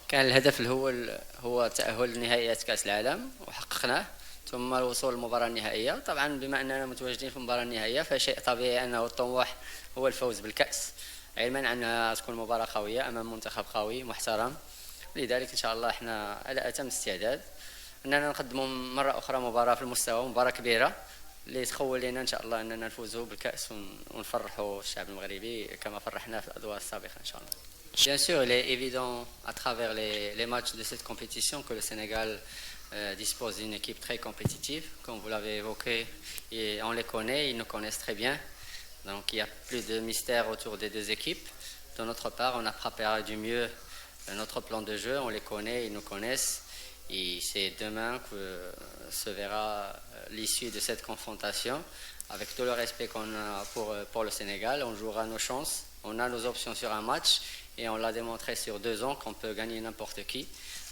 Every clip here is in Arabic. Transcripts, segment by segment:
كان الهدف هو تأهل لنهائيات كأس العالم وحققناه، ثم الوصول للمباراة النهائية. طبعا بما أننا متواجدين في المباراة النهائية فشيء طبيعي أنه الطموح هو الفوز بالكأس، علما أنها تكون مباراة قوية أمام منتخب قوي محترم. لذلك إن شاء الله احنا على أتم استعداد أننا نقدم مرة أخرى مباراة في المستوى، مباراة كبيرة اللي تخول لنا إن شاء الله أننا نفوزوا بالكأس ونفرحوا الشعب المغربي كما فرحنا في الأدوار السابقة إن شاء الله. Bien sûr, il est évident à travers les matchs de cette compétition que le Sénégal dispose d'une équipe très compétitive, comme vous l'avez évoqué, et on les connaît, ils nous connaissent très bien. Donc il n'y a plus de mystère autour des deux équipes. De notre part, on a préparé du mieux notre plan de jeu, on les connaît, ils nous connaissent. Et c'est demain que se verra l'issue de cette confrontation. Avec tout le respect qu'on a pour le Sénégal, on jouera nos chances, on a nos options sur un match et on l'a démontré sur 2 ans qu'on peut gagner n'importe qui.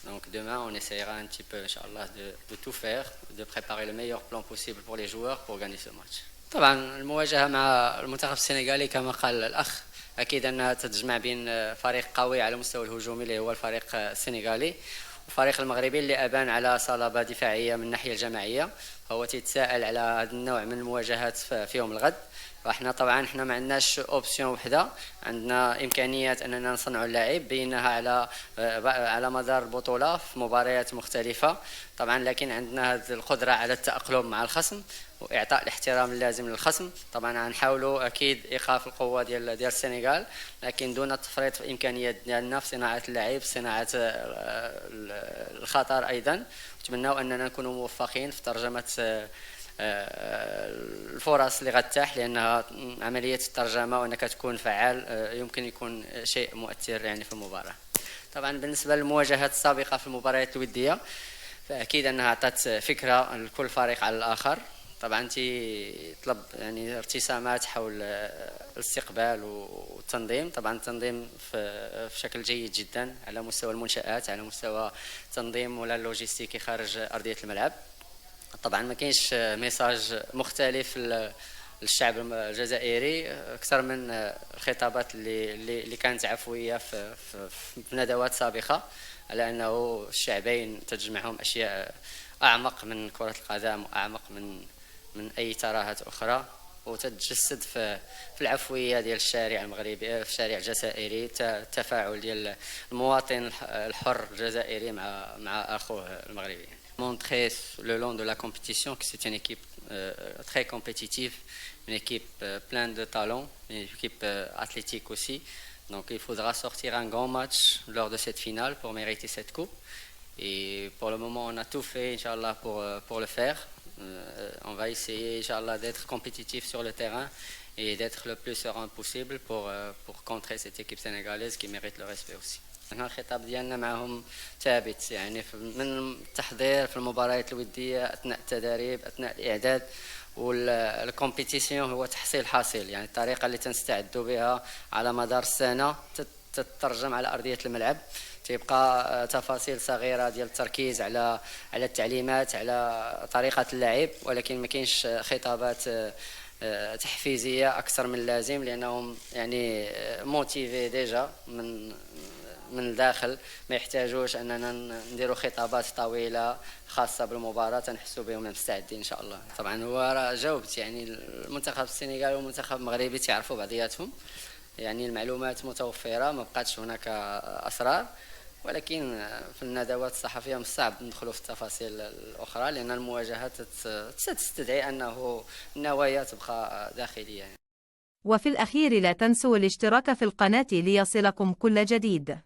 Donc demain, on essaiera un petit peu, Inch'Allah, de tout faire, de préparer le meilleur plan possible pour les joueurs pour gagner ce match. طبعا المواجهة مع المنتخب السنغالي كما قال الأخ أكيد أنها تجمع بين فريق قوي على المستوى الهجومي اللي هو الفريق السنغالي والفريق المغربي اللي أبان على صلابة دفاعية من الناحية الجماعية، فهو تيتساءل على هذا النوع من المواجهات في يوم الغد. فاحنا طبعا احنا ما عندناش اوبسيون وحده، عندنا امكانيات اننا نصنعوا اللاعب بينها على مدار البطوله في مباريات مختلفه طبعا، لكن عندنا هذه القدره على التاقلم مع الخصم واعطاء الاحترام اللازم للخصم. طبعا غنحاولوا اكيد ايقاف القوه ديال السنغال، لكن دون التفريط في الامكانيات ديالنا في صناعه اللعب، في صناعه الخطر ايضا. نتمنوا اننا نكونوا موفقين في ترجمه الفرص اللي غتتاح، لانها عمليه الترجمه وانك تكون فعال يمكن يكون شيء مؤثر يعني في المباراه. طبعا بالنسبه للمواجهات السابقه في المباريات الوديه فاكيد انها اعطت فكره لكل فريق على الاخر. طبعا تطلب يعني ارتسامات حول الاستقبال والتنظيم. طبعا التنظيم في شكل جيد جدا على مستوى المنشآت، على مستوى التنظيم ولا اللوجستيكي خارج ارضيه الملعب. طبعا ما كاينش ميساج مختلف للشعب الجزائري اكثر من الخطابات اللي كانت عفويه في ندوات سابقه، على انه الشعبين تجمعهم اشياء اعمق من كره القدم واعمق من اي ترهات اخرى، وتتجسد في العفويه ديال الشارع المغربي، في الشارع الجزائري، التفاعل ديال المواطن الحر الجزائري مع اخوه المغربي. Montrer le long de la compétition que c'est une équipe très compétitive, une équipe pleine de talent, une équipe athlétique aussi. Donc il faudra sortir un grand match lors de cette finale pour mériter cette coupe. Et pour le moment, on a tout fait, Inch'Allah, pour le faire. On va essayer, Inch'Allah, d'être compétitif sur le terrain et d'être le plus serein possible pour contrer cette équipe sénégalaise qui mérite le respect aussi. احنا الخطاب ديالنا معهم ثابت، يعني من التحضير في المباريات الوديه اثناء التدريب اثناء الاعداد، والكومبيتيسيون هو تحصيل حاصل. يعني الطريقه اللي تنستعدوا بها على مدار السنه تترجم على ارضيه الملعب، تبقى تفاصيل صغيره ديال التركيز على التعليمات، على طريقه اللعب، ولكن ما كاينش خطابات تحفيزيه اكثر من اللازم، لانهم يعني موتيفي ديجا من الداخل، ما يحتاجوش اننا نديروا خطابات طويله خاصه بالمباراه، تنحسوا بهم مستعدين ان شاء الله. طبعا هو راه جاوبت، يعني المنتخب السنغالي والمنتخب المغربي تعرفوا بعضياتهم، يعني المعلومات متوفره، ما بقاتش هناك اسرار، ولكن في الندوات الصحفيه من الصعب ندخلوا في التفاصيل الاخرى، لان المواجهات ستستدعي انه النوايا تبقى داخليه. وفي الأخير لا تنسوا الاشتراك في القناة ليصلكم كل جديد.